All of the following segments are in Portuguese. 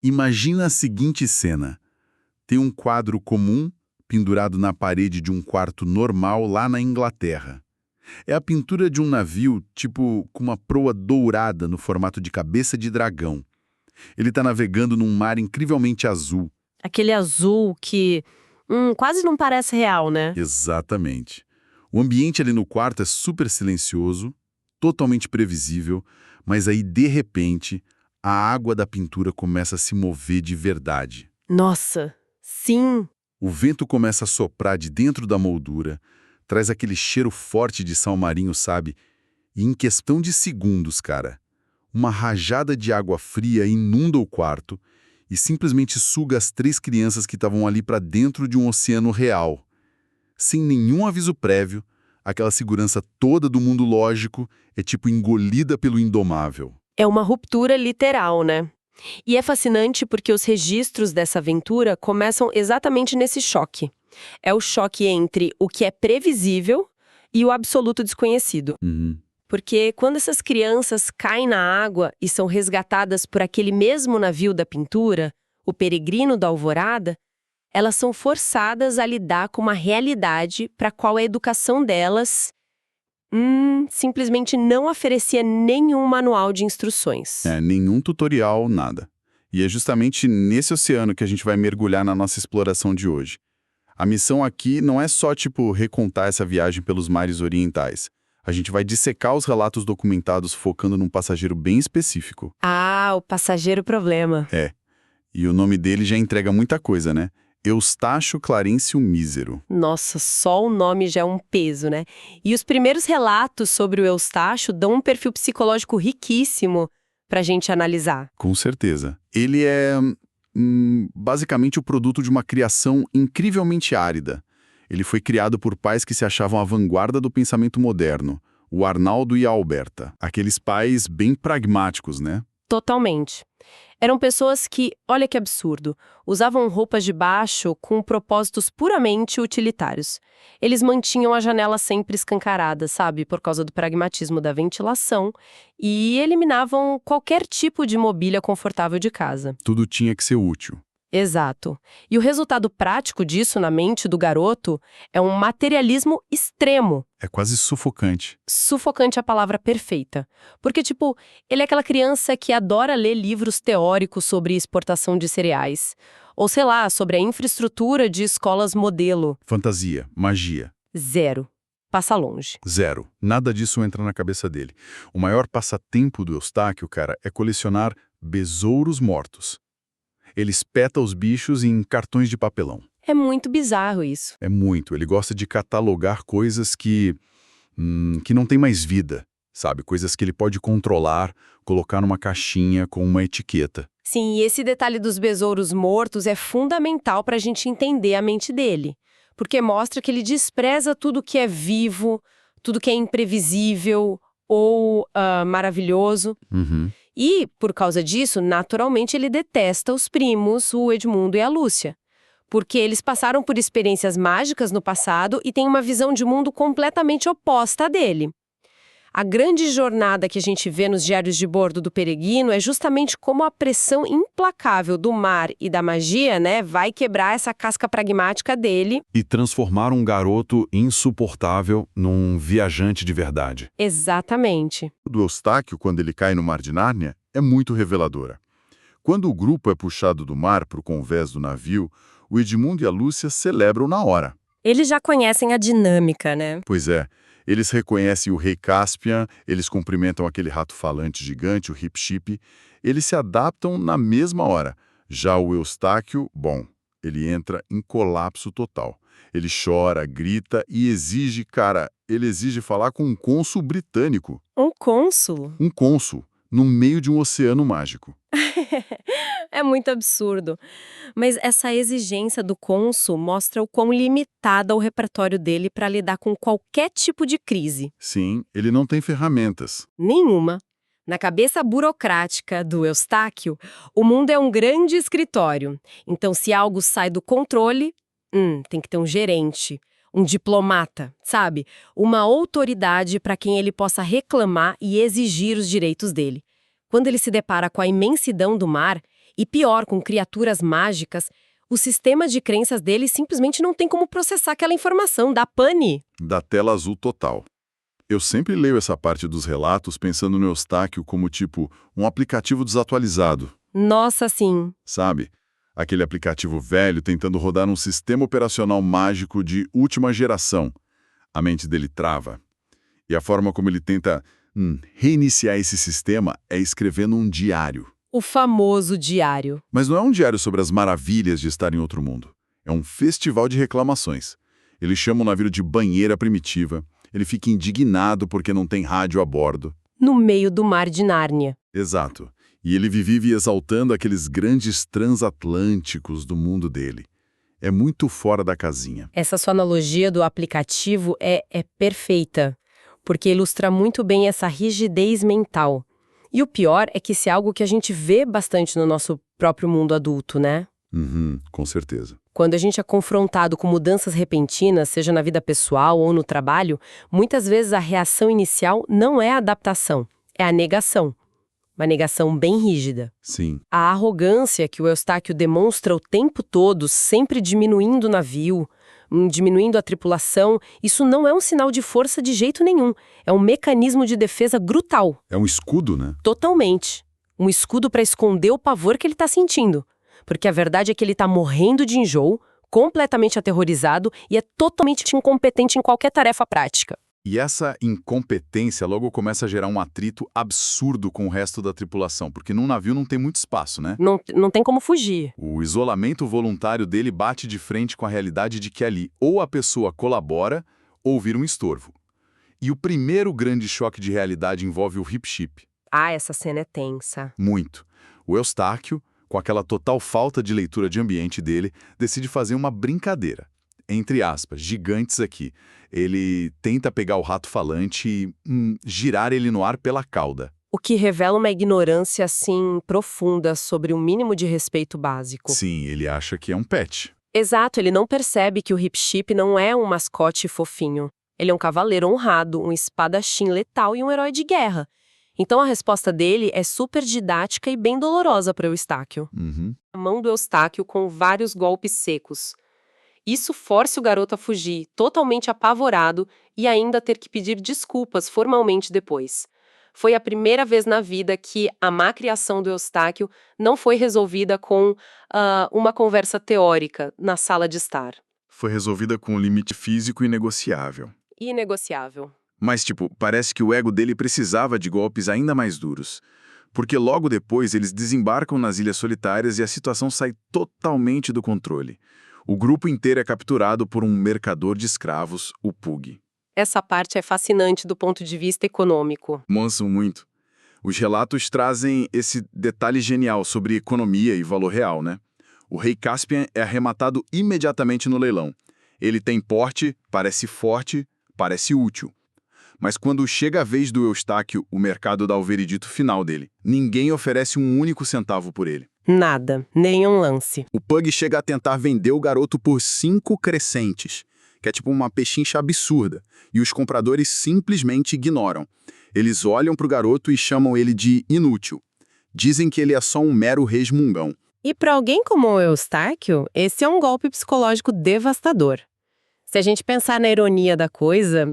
Imagina a seguinte cena. Tem um quadro comum pendurado na parede de um quarto normal lá na Inglaterra. É a pintura de um navio, tipo, com uma proa dourada no formato de cabeça de dragão. Ele está navegando num mar incrivelmente azul. Aquele azul que quase não parece real, né? Exatamente. O ambiente ali no quarto é super silencioso, totalmente previsível, mas aí, de repente, a água da pintura começa a se mover de verdade. Nossa, sim! O vento começa a soprar de dentro da moldura, traz aquele cheiro forte de sal marinho, sabe? E em questão de segundos, cara, uma rajada de água fria inunda o quarto e simplesmente suga as 3 crianças que estavam ali para dentro de um oceano real. Sem nenhum aviso prévio, aquela segurança toda do mundo lógico é tipo engolida pelo indomável. É uma ruptura literal, né? E é fascinante porque os registros dessa aventura começam exatamente nesse choque. É o choque entre o que é previsível e o absoluto desconhecido. Porque quando essas crianças caem na água e são resgatadas por aquele mesmo navio da pintura, o Peregrino da Alvorada, elas são forçadas a lidar com uma realidade para a qual a educação delas simplesmente não oferecia nenhum manual de instruções. Nenhum tutorial, nada. E é justamente nesse oceano que a gente vai mergulhar na nossa exploração de hoje. A missão aqui não é só, recontar essa viagem pelos mares orientais. A gente vai dissecar os relatos documentados focando num passageiro bem específico. Ah, o passageiro problema. E o nome dele já entrega muita coisa, né? Eustáquio Clarencio Mísero. Nossa, só o nome já é um peso, né? E os primeiros relatos sobre o Eustáquio dão um perfil psicológico riquíssimo pra gente analisar. Com certeza. Ele é, basicamente o produto de uma criação incrivelmente árida. Ele foi criado por pais que se achavam à vanguarda do pensamento moderno, o Arnaldo e a Alberta. Aqueles pais bem pragmáticos, né? Totalmente. Eram pessoas que, olha que absurdo, usavam roupas de baixo com propósitos puramente utilitários. Eles mantinham a janela sempre escancarada, sabe, por causa do pragmatismo da ventilação, e eliminavam qualquer tipo de mobília confortável de casa. Tudo tinha que ser útil. Exato. E o resultado prático disso na mente do garoto é um materialismo extremo. É quase sufocante. Sufocante é a palavra perfeita. Porque, ele é aquela criança que adora ler livros teóricos sobre exportação de cereais. Ou, sei lá, sobre a infraestrutura de escolas modelo. Fantasia, magia. Zero. Passa longe. Zero. Nada disso entra na cabeça dele. O maior passatempo do Eustáquio, cara, é colecionar besouros mortos. Ele espeta os bichos em cartões de papelão. É muito bizarro isso. É muito. Ele gosta de catalogar coisas que não tem mais vida, sabe? Coisas que ele pode controlar, colocar numa caixinha com uma etiqueta. Sim, e esse detalhe dos besouros mortos é fundamental para a gente entender a mente dele. Porque mostra que ele despreza tudo que é vivo, tudo que é imprevisível ou maravilhoso. E, por causa disso, naturalmente ele detesta os primos, o Edmundo e a Lúcia. Porque eles passaram por experiências mágicas no passado e têm uma visão de mundo completamente oposta à dele. A grande jornada que a gente vê nos diários de bordo do Peregrino é justamente como a pressão implacável do mar e da magia, né, vai quebrar essa casca pragmática dele. E transformar um garoto insuportável num viajante de verdade. Exatamente. Do Eustáquio, quando ele cai no mar de Nárnia, é muito reveladora. Quando o grupo é puxado do mar para o convés do navio, o Edmundo e a Lúcia celebram na hora. Eles já conhecem a dinâmica, né? Pois é. Eles reconhecem o rei Caspian, eles cumprimentam aquele rato falante gigante, o Hip-Chip. Eles se adaptam na mesma hora. Já o Eustáquio, ele entra em colapso total. Ele chora, grita e exige, ele exige falar com um cônsul britânico. Um cônsul? Um cônsul, no meio de um oceano mágico. É muito absurdo. Mas essa exigência do cônsul mostra o quão limitado é o repertório dele para lidar com qualquer tipo de crise. Sim, ele não tem ferramentas. Nenhuma. Na cabeça burocrática do Eustáquio, o mundo é um grande escritório. Então, se algo sai do controle, tem que ter um gerente, um diplomata, sabe? Uma autoridade para quem ele possa reclamar e exigir os direitos dele. Quando ele se depara com a imensidão do mar, E pior, com criaturas mágicas, o sistema de crenças dele simplesmente não tem como processar aquela informação, dá pane. Da tela azul total. Eu sempre leio essa parte dos relatos pensando no Eustáquio como tipo um aplicativo desatualizado, Nossa, sim. sabe? Aquele aplicativo velho tentando rodar um sistema operacional mágico de última geração. A mente dele trava. E a forma como ele tenta reiniciar esse sistema é escrevendo um diário. O famoso diário. Mas não é um diário sobre as maravilhas de estar em outro mundo. É um festival de reclamações. Ele chama o navio de banheira primitiva. Ele fica indignado porque não tem rádio a bordo. No meio do mar de Nárnia. Exato. E ele vive exaltando aqueles grandes transatlânticos do mundo dele. É muito fora da casinha. Essa sua analogia do aplicativo é perfeita, porque ilustra muito bem essa rigidez mental. E o pior é que isso é algo que a gente vê bastante no nosso próprio mundo adulto, né? Com certeza. Quando a gente é confrontado com mudanças repentinas, seja na vida pessoal ou no trabalho, muitas vezes a reação inicial não é a adaptação, é a negação. Uma negação bem rígida. Sim. A arrogância que o Eustáquio demonstra o tempo todo, sempre diminuindo o navio, diminuindo a tripulação, isso não é um sinal de força de jeito nenhum. É um mecanismo de defesa brutal. É um escudo, né? Totalmente. Um escudo para esconder o pavor que ele está sentindo. Porque a verdade é que ele está morrendo de enjoo, completamente aterrorizado e é totalmente incompetente em qualquer tarefa prática. E essa incompetência logo começa a gerar um atrito absurdo com o resto da tripulação, porque num navio não tem muito espaço, né? Não tem como fugir. O isolamento voluntário dele bate de frente com a realidade de que ali ou a pessoa colabora ou vira um estorvo. E o primeiro grande choque de realidade envolve o Hip-Ship. Ah, essa cena é tensa. Muito. O Eustáquio, com aquela total falta de leitura de ambiente dele, decide fazer uma brincadeira. Entre aspas, gigantes aqui. Ele tenta pegar o rato falante e girar ele no ar pela cauda. O que revela uma ignorância, assim, profunda sobre o mínimo de respeito básico. Sim, ele acha que é um pet. Exato, ele não percebe que o Hip-Ship não é um mascote fofinho. Ele é um cavaleiro honrado, um espadachim letal e um herói de guerra. Então a resposta dele é super didática e bem dolorosa para o Eustáquio. A mão do Eustáquio com vários golpes secos. Isso força o garoto a fugir, totalmente apavorado, e ainda ter que pedir desculpas formalmente depois. Foi a primeira vez na vida que a má criação do Eustáquio não foi resolvida com uma conversa teórica na sala de estar. Foi resolvida com um limite físico inegociável. Inegociável. Mas, parece que o ego dele precisava de golpes ainda mais duros. Porque logo depois eles desembarcam nas Ilhas Solitárias e a situação sai totalmente do controle. O grupo inteiro é capturado por um mercador de escravos, o Pug. Essa parte é fascinante do ponto de vista econômico. Manso muito. Os relatos trazem esse detalhe genial sobre economia e valor real, né? O rei Caspian é arrematado imediatamente no leilão. Ele tem porte, parece forte, parece útil. Mas quando chega a vez do Eustáquio, o mercado dá o veredito final dele. Ninguém oferece um único centavo por ele. Nada, nenhum lance. O Pug chega a tentar vender o garoto por 5 crescentes, que é tipo uma pechincha absurda, e os compradores simplesmente ignoram. Eles olham pro garoto e chamam ele de inútil. Dizem que ele é só um mero resmungão. E para alguém como o Eustáquio, esse é um golpe psicológico devastador. Se a gente pensar na ironia da coisa,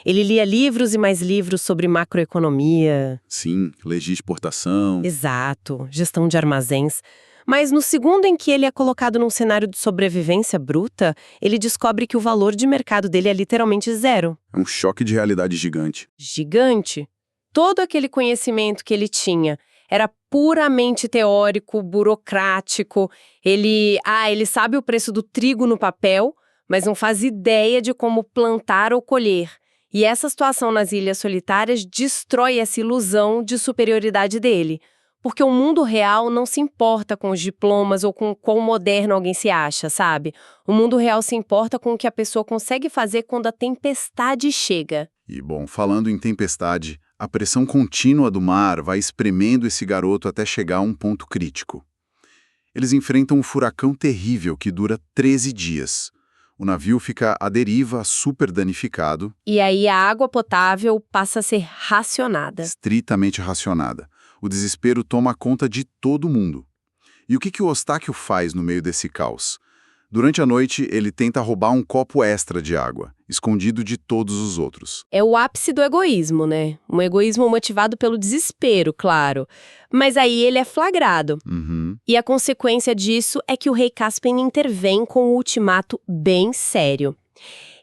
ele lia livros e mais livros sobre macroeconomia. Sim, legia exportação. Exato, gestão de armazéns. Mas no segundo em que ele é colocado num cenário de sobrevivência bruta, ele descobre que o valor de mercado dele é literalmente zero. É um choque de realidade gigante. Gigante. Todo aquele conhecimento que ele tinha era puramente teórico, burocrático. Ele sabe o preço do trigo no papel, mas não faz ideia de como plantar ou colher. E essa situação nas Ilhas Solitárias destrói essa ilusão de superioridade dele. Porque o mundo real não se importa com os diplomas ou com quão moderno alguém se acha, sabe? O mundo real se importa com o que a pessoa consegue fazer quando a tempestade chega. E, bom, falando em tempestade, a pressão contínua do mar vai espremendo esse garoto até chegar a um ponto crítico. Eles enfrentam um furacão terrível que dura 13 dias. O navio fica à deriva, super danificado. E aí a água potável passa a ser racionada. Estritamente racionada. O desespero toma conta de todo mundo. E o que o Eustáquio faz no meio desse caos? Durante a noite, ele tenta roubar um copo extra de água, escondido de todos os outros. É o ápice do egoísmo, né? Um egoísmo motivado pelo desespero, claro. Mas aí ele é flagrado. Uhum. E a consequência disso é que o rei Caspian intervém com um ultimato bem sério.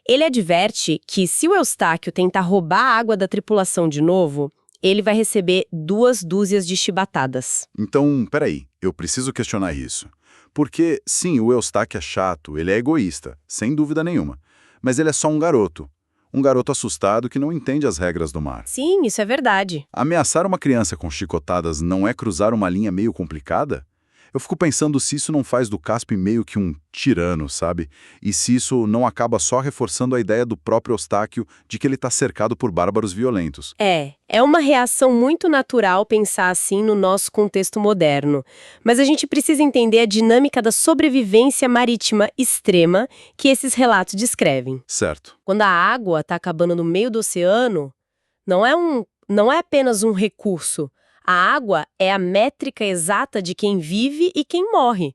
Ele adverte que se o Eustáquio tentar roubar a água da tripulação de novo, ele vai receber 2 dúzias de chibatadas. Então, peraí, eu preciso questionar isso. Porque, sim, o Eustáquio é chato, ele é egoísta, sem dúvida nenhuma. Mas ele é só um garoto. Um garoto assustado que não entende as regras do mar. Sim, isso é verdade. Ameaçar uma criança com chicotadas não é cruzar uma linha meio complicada? Eu fico pensando se isso não faz do Caspian meio que um tirano, sabe? E se isso não acaba só reforçando a ideia do próprio Eustáquio de que ele está cercado por bárbaros violentos. É uma reação muito natural pensar assim no nosso contexto moderno. Mas a gente precisa entender a dinâmica da sobrevivência marítima extrema que esses relatos descrevem. Certo. Quando a água está acabando no meio do oceano, não é apenas um recurso. A água é a métrica exata de quem vive e quem morre.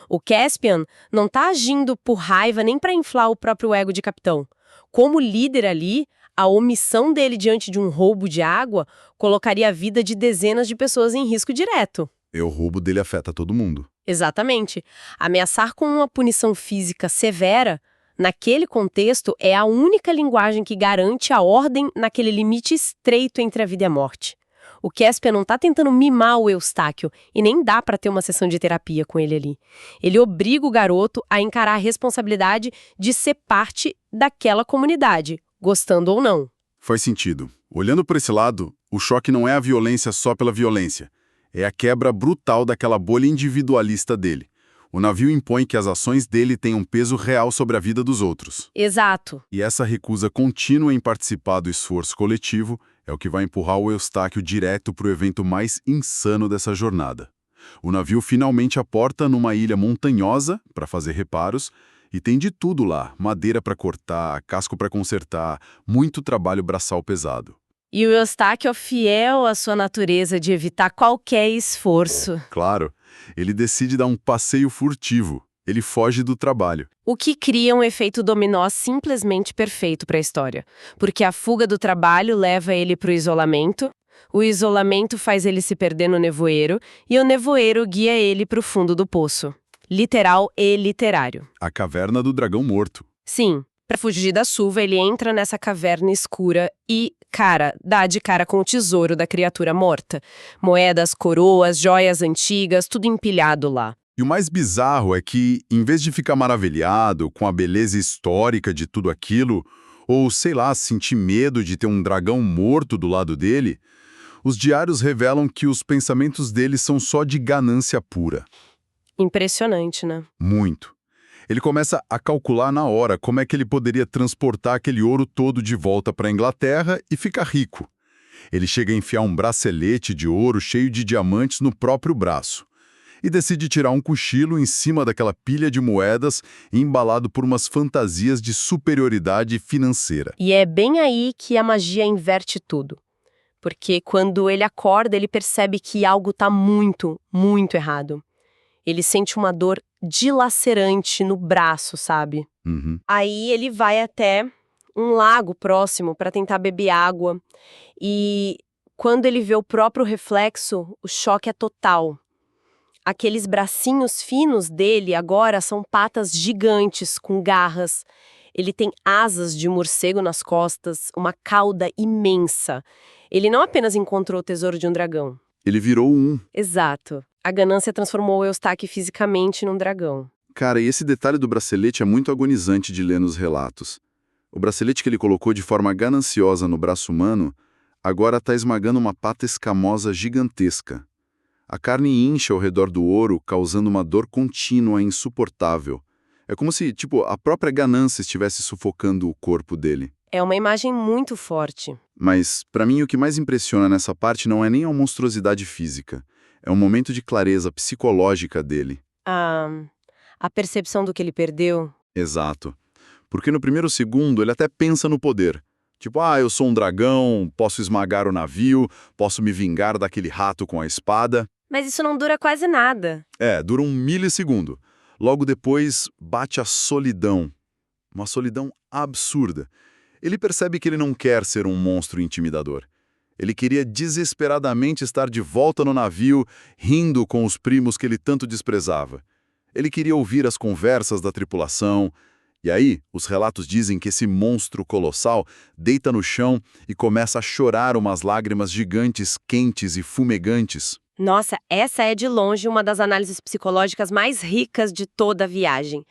O Caspian não está agindo por raiva nem para inflar o próprio ego de capitão. Como líder ali, a omissão dele diante de um roubo de água colocaria a vida de dezenas de pessoas em risco direto. E o roubo dele afeta todo mundo. Exatamente. Ameaçar com uma punição física severa, naquele contexto, é a única linguagem que garante a ordem naquele limite estreito entre a vida e a morte. O Caspian não está tentando mimar o Eustáquio e nem dá para ter uma sessão de terapia com ele ali. Ele obriga o garoto a encarar a responsabilidade de ser parte daquela comunidade, gostando ou não. Faz sentido. Olhando por esse lado, o choque não é a violência só pela violência. É a quebra brutal daquela bolha individualista dele. O navio impõe que as ações dele tenham um peso real sobre a vida dos outros. Exato. E essa recusa contínua em participar do esforço coletivo é o que vai empurrar o Eustáquio direto para o evento mais insano dessa jornada. O navio finalmente aporta numa ilha montanhosa para fazer reparos e tem de tudo lá, madeira para cortar, casco para consertar, muito trabalho braçal pesado. E o Eustáquio é fiel à sua natureza de evitar qualquer esforço. Claro, ele decide dar um passeio furtivo. Ele foge do trabalho. O que cria um efeito dominó simplesmente perfeito para a história. Porque a fuga do trabalho leva ele para o isolamento faz ele se perder no nevoeiro, e o nevoeiro guia ele para o fundo do poço. Literal e literário. A caverna do dragão morto. Sim, para fugir da chuva, ele entra nessa caverna escura e, dá de cara com o tesouro da criatura morta. Moedas, coroas, joias antigas, tudo empilhado lá. E o mais bizarro é que, em vez de ficar maravilhado com a beleza histórica de tudo aquilo, ou, sei lá, sentir medo de ter um dragão morto do lado dele, os diários revelam que os pensamentos dele são só de ganância pura. Impressionante, né? Muito. Ele começa a calcular na hora como é que ele poderia transportar aquele ouro todo de volta para a Inglaterra e ficar rico. Ele chega a enfiar um bracelete de ouro cheio de diamantes no próprio braço. E decide tirar um cochilo em cima daquela pilha de moedas embalado por umas fantasias de superioridade financeira. E é bem aí que a magia inverte tudo. Porque quando ele acorda, ele percebe que algo está muito, muito errado. Ele sente uma dor dilacerante no braço, sabe? Uhum. Aí ele vai até um lago próximo para tentar beber água. E quando ele vê o próprio reflexo, o choque é total. Aqueles bracinhos finos dele agora são patas gigantes com garras. Ele tem asas de morcego nas costas, uma cauda imensa. Ele não apenas encontrou o tesouro de um dragão. Ele virou um. Exato. A ganância transformou o Eustáquio fisicamente num dragão. Cara, e esse detalhe do bracelete é muito agonizante de ler nos relatos. O bracelete que ele colocou de forma gananciosa no braço humano agora está esmagando uma pata escamosa gigantesca. A carne incha ao redor do ouro, causando uma dor contínua e insuportável. É como se, a própria ganância estivesse sufocando o corpo dele. É uma imagem muito forte. Mas, para mim, o que mais impressiona nessa parte não é nem a monstruosidade física. É um momento de clareza psicológica dele. A percepção do que ele perdeu. Exato. Porque no primeiro segundo ele até pensa no poder. Eu sou um dragão, posso esmagar o navio, posso me vingar daquele rato com a espada. Mas isso não dura quase nada. Dura um milissegundo. Logo depois, bate a solidão. Uma solidão absurda. Ele percebe que ele não quer ser um monstro intimidador. Ele queria desesperadamente estar de volta no navio, rindo com os primos que ele tanto desprezava. Ele queria ouvir as conversas da tripulação. E aí, os relatos dizem que esse monstro colossal deita no chão e começa a chorar umas lágrimas gigantes, quentes e fumegantes. Nossa, essa é de longe uma das análises psicológicas mais ricas de toda a viagem.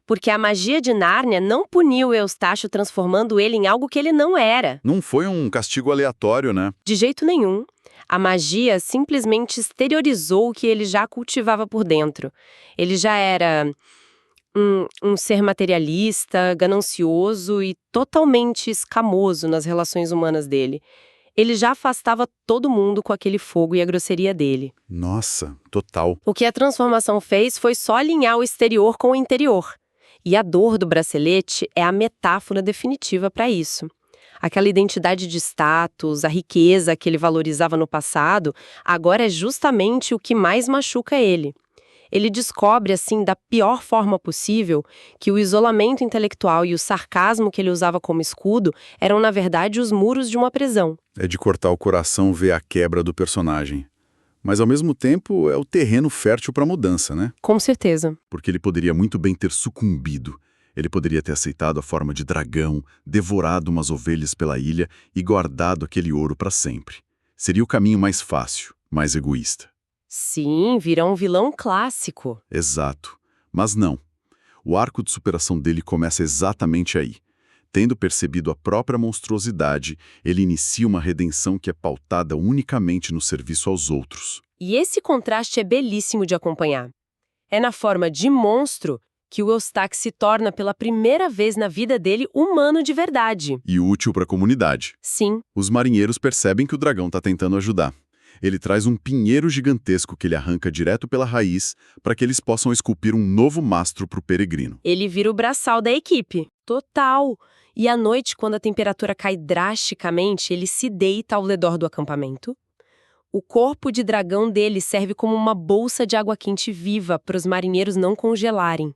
Porque a magia de Nárnia não puniu Eustáquio transformando ele em algo que ele não era. Não foi um castigo aleatório, né? De jeito nenhum. A magia simplesmente exteriorizou o que ele já cultivava por dentro. Ele já era um ser materialista, ganancioso e totalmente escamoso nas relações humanas dele. Ele já afastava todo mundo com aquele fogo e a grosseria dele. Nossa, total. O que a transformação fez foi só alinhar o exterior com o interior. E a dor do bracelete é a metáfora definitiva para isso. Aquela identidade de status, a riqueza que ele valorizava no passado, agora é justamente o que mais machuca ele. Ele descobre, assim, da pior forma possível, que o isolamento intelectual e o sarcasmo que ele usava como escudo eram, na verdade, os muros de uma prisão. É de cortar o coração ver a quebra do personagem. Mas, ao mesmo tempo, é o terreno fértil para mudança, né? Com certeza. Porque ele poderia muito bem ter sucumbido. Ele poderia ter aceitado a forma de dragão, devorado umas ovelhas pela ilha e guardado aquele ouro para sempre. Seria o caminho mais fácil, mais egoísta. Sim, virá um vilão clássico. Exato. Mas não. O arco de superação dele começa exatamente aí. Tendo percebido a própria monstruosidade, ele inicia uma redenção que é pautada unicamente no serviço aos outros. E esse contraste é belíssimo de acompanhar. É na forma de monstro que o Eustáquio se torna pela primeira vez na vida dele humano de verdade. E útil para a comunidade. Sim. Os marinheiros percebem que o dragão está tentando ajudar. Ele traz um pinheiro gigantesco que ele arranca direto pela raiz para que eles possam esculpir um novo mastro para o peregrino. Ele vira o braçal da equipe. Total. E à noite, quando a temperatura cai drasticamente, ele se deita ao redor do acampamento. O corpo de dragão dele serve como uma bolsa de água quente viva para os marinheiros não congelarem.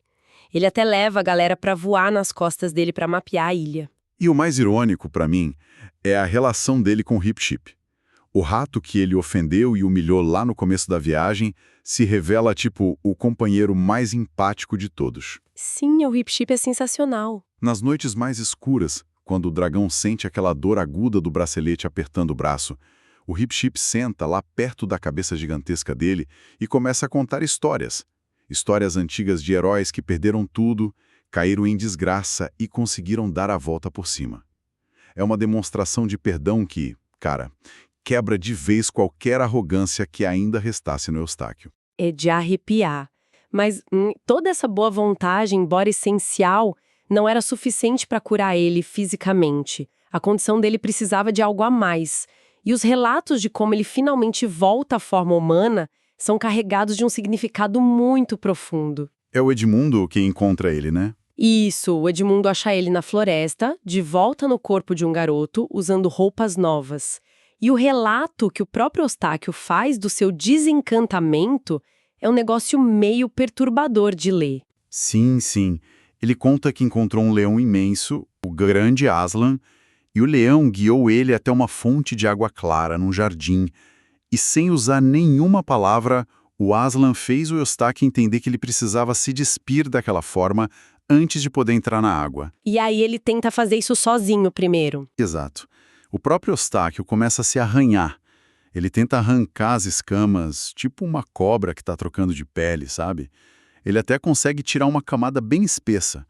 Ele até leva a galera para voar nas costas dele para mapear a ilha. E o mais irônico, para mim, é a relação dele com o Hip-Chip. O rato que ele ofendeu e humilhou lá no começo da viagem se revela, tipo, o companheiro mais empático de todos. Sim, o Hip-Chip é sensacional. Nas noites mais escuras, quando o dragão sente aquela dor aguda do bracelete apertando o braço, o Hip-Chip senta lá perto da cabeça gigantesca dele e começa a contar histórias. Histórias antigas de heróis que perderam tudo, caíram em desgraça e conseguiram dar a volta por cima. É uma demonstração de perdão que, cara, quebra de vez qualquer arrogância que ainda restasse no Eustáquio. É de arrepiar. Mas toda essa boa vontade, embora essencial, não era suficiente para curar ele fisicamente. A condição dele precisava de algo a mais. E os relatos de como ele finalmente volta à forma humana são carregados de um significado muito profundo. É o Edmundo quem encontra ele, né? Isso, o Edmundo acha ele na floresta, de volta no corpo de um garoto, usando roupas novas. E o relato que o próprio Eustáquio faz do seu desencantamento é um negócio meio perturbador de ler. Sim, sim. Ele conta que encontrou um leão imenso, o grande Aslan, e o leão guiou ele até uma fonte de água clara num jardim. E sem usar nenhuma palavra, o Aslan fez o Eustáquio entender que ele precisava se despir daquela forma antes de poder entrar na água. E aí ele tenta fazer isso sozinho primeiro. Exato. O próprio Eustáquio começa a se arranhar. Ele tenta arrancar as escamas, tipo uma cobra que está trocando de pele, sabe? Ele até consegue tirar uma camada bem espessa,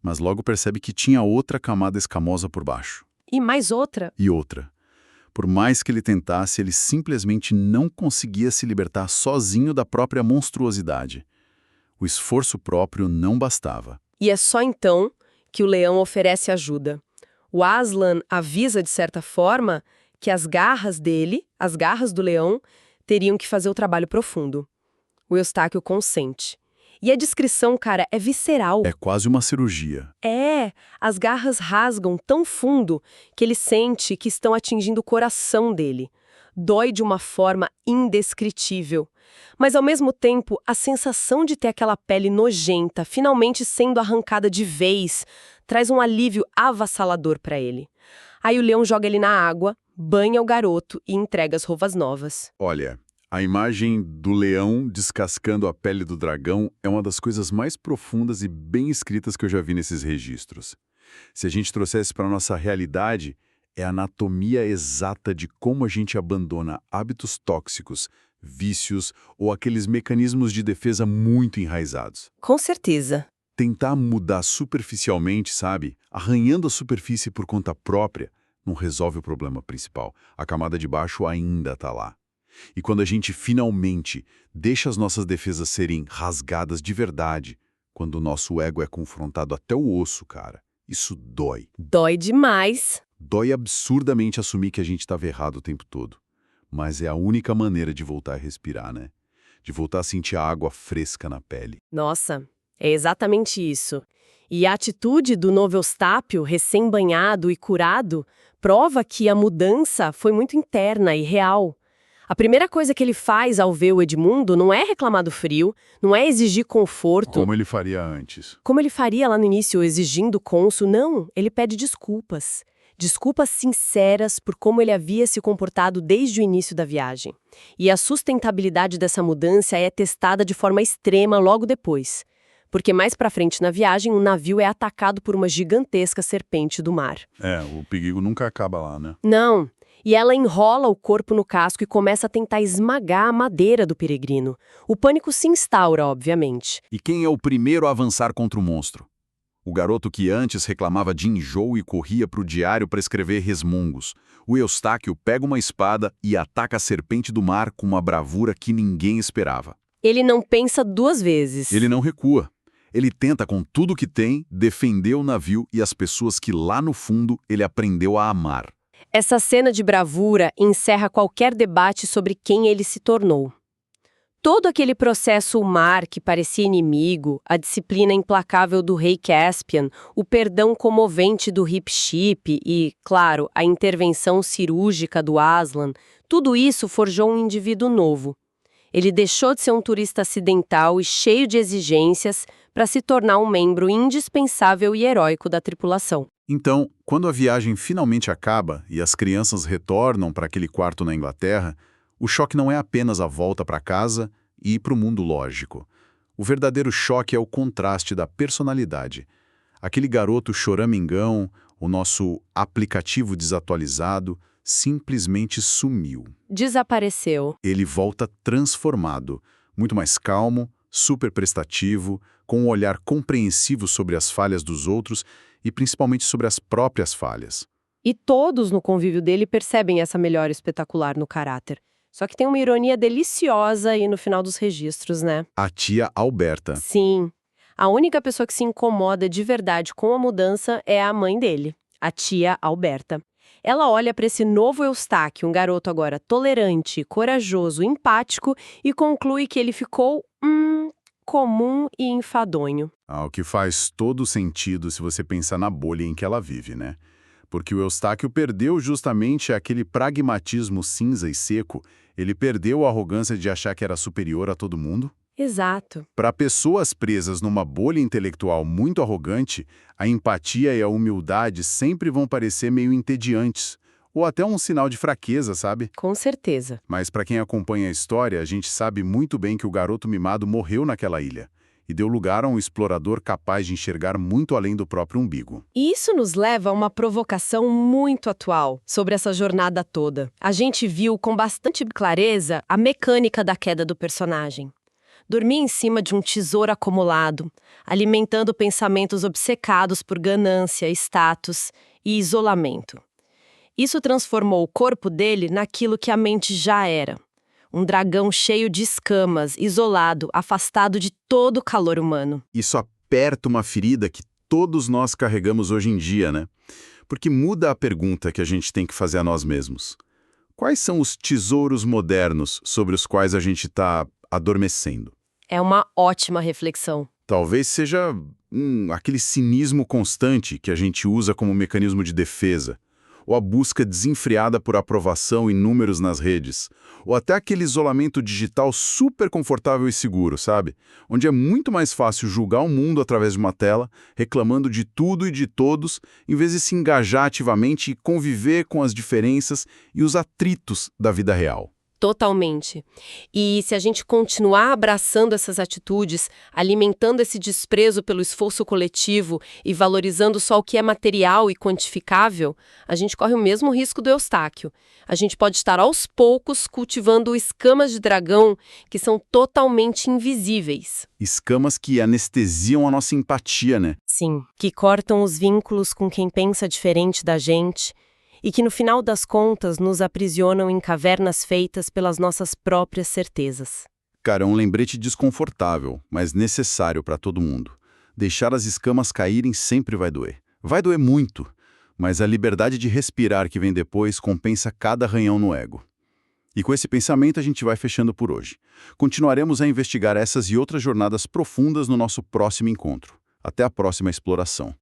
mas logo percebe que tinha outra camada escamosa por baixo. E mais outra. E outra. Por mais que ele tentasse, ele simplesmente não conseguia se libertar sozinho da própria monstruosidade. O esforço próprio não bastava. E é só então que o leão oferece ajuda. O Aslan avisa, de certa forma, que as garras dele, as garras do leão, teriam que fazer o trabalho profundo. O Eustáquio consente. E a descrição, cara, é visceral. É quase uma cirurgia. As garras rasgam tão fundo que ele sente que estão atingindo o coração dele. Dói de uma forma indescritível. Mas, ao mesmo tempo, a sensação de ter aquela pele nojenta finalmente sendo arrancada de vez traz um alívio avassalador para ele. Aí o leão joga ele na água, banha o garoto e entrega as roupas novas. Olha, a imagem do leão descascando a pele do dragão é uma das coisas mais profundas e bem escritas que eu já vi nesses registros. Se a gente trouxesse para a nossa realidade, é a anatomia exata de como a gente abandona hábitos tóxicos, vícios ou aqueles mecanismos de defesa muito enraizados. Com certeza. Tentar mudar superficialmente, sabe? Arranhando a superfície por conta própria, não resolve o problema principal. A camada de baixo ainda está lá. E quando a gente finalmente deixa as nossas defesas serem rasgadas de verdade, quando o nosso ego é confrontado até o osso, cara, isso dói. Dói demais. Dói absurdamente assumir que a gente estava errado o tempo todo. Mas é a única maneira de voltar a respirar, né? De voltar a sentir a água fresca na pele. Nossa, é exatamente isso. E a atitude do novo Eustápio, recém-banhado e curado, prova que a mudança foi muito interna e real. A primeira coisa que ele faz ao ver o Edmundo não é reclamar do frio, não é exigir conforto. Como ele faria antes. Como ele faria lá no início, exigindo cônsul, não, ele pede desculpas. Desculpas sinceras por como ele havia se comportado desde o início da viagem. E a sustentabilidade dessa mudança é testada de forma extrema logo depois. Porque mais pra frente na viagem, um navio é atacado por uma gigantesca serpente do mar. O perigo nunca acaba lá, né? Não. E ela enrola o corpo no casco e começa a tentar esmagar a madeira do peregrino. O pânico se instaura, obviamente. E quem é o primeiro a avançar contra o monstro? O garoto que antes reclamava de enjoo e corria para o diário para escrever resmungos. O Eustáquio pega uma espada e ataca a serpente do mar com uma bravura que ninguém esperava. Ele não pensa duas vezes. Ele não recua. Ele tenta, com tudo que tem, defender o navio e as pessoas que lá no fundo ele aprendeu a amar. Essa cena de bravura encerra qualquer debate sobre quem ele se tornou. Todo aquele processo mar que parecia inimigo, a disciplina implacável do rei Caspian, o perdão comovente do Hip-Ship e, claro, a intervenção cirúrgica do Aslan, tudo isso forjou um indivíduo novo. Ele deixou de ser um turista acidental e cheio de exigências para se tornar um membro indispensável e heróico da tripulação. Então, quando a viagem finalmente acaba e as crianças retornam para aquele quarto na Inglaterra, o choque não é apenas a volta para casa e para o mundo lógico. O verdadeiro choque é o contraste da personalidade. Aquele garoto choramingão, o nosso aplicativo desatualizado, simplesmente sumiu. Desapareceu. Ele volta transformado, muito mais calmo, super prestativo, com um olhar compreensivo sobre as falhas dos outros e principalmente sobre as próprias falhas. E todos no convívio dele percebem essa melhora espetacular no caráter. Só que tem uma ironia deliciosa aí no final dos registros, né? A tia Alberta. Sim. A única pessoa que se incomoda de verdade com a mudança é a mãe dele, a tia Alberta. Ela olha para esse novo Eustáquio, um garoto agora tolerante, corajoso, empático, e conclui que ele ficou, comum e enfadonho. O que faz todo sentido se você pensar na bolha em que ela vive, né? Porque o Eustáquio perdeu justamente aquele pragmatismo cinza e seco, ele perdeu a arrogância de achar que era superior a todo mundo. Exato. Para pessoas presas numa bolha intelectual muito arrogante, a empatia e a humildade sempre vão parecer meio entediantes, ou até um sinal de fraqueza, sabe? Com certeza. Mas para quem acompanha a história, a gente sabe muito bem que o garoto mimado morreu naquela ilha e deu lugar a um explorador capaz de enxergar muito além do próprio umbigo. E isso nos leva a uma provocação muito atual sobre essa jornada toda. A gente viu com bastante clareza a mecânica da queda do personagem. Dormir em cima de um tesouro acumulado, alimentando pensamentos obcecados por ganância, status e isolamento. Isso transformou o corpo dele naquilo que a mente já era. Um dragão cheio de escamas, isolado, afastado de todo o calor humano. Isso aperta uma ferida que todos nós carregamos hoje em dia, né? Porque muda a pergunta que a gente tem que fazer a nós mesmos. Quais são os tesouros modernos sobre os quais a gente está adormecendo? É uma ótima reflexão. Talvez seja aquele cinismo constante que a gente usa como mecanismo de defesa. ou a busca desenfreada por aprovação e números nas redes, ou até aquele isolamento digital super confortável e seguro, sabe? Onde é muito mais fácil julgar o mundo através de uma tela, reclamando de tudo e de todos, em vez de se engajar ativamente e conviver com as diferenças e os atritos da vida real. Totalmente. E se a gente continuar abraçando essas atitudes, alimentando esse desprezo pelo esforço coletivo e valorizando só o que é material e quantificável, a gente corre o mesmo risco do Eustáquio. A gente pode estar aos poucos cultivando escamas de dragão que são totalmente invisíveis. Escamas que anestesiam a nossa empatia, né? Sim, que cortam os vínculos com quem pensa diferente da gente e que, no final das contas, nos aprisionam em cavernas feitas pelas nossas próprias certezas. Cara, é um lembrete desconfortável, mas necessário para todo mundo. Deixar as escamas caírem sempre vai doer. Vai doer muito, mas a liberdade de respirar que vem depois compensa cada arranhão no ego. E com esse pensamento a gente vai fechando por hoje. Continuaremos a investigar essas e outras jornadas profundas no nosso próximo encontro. Até a próxima exploração.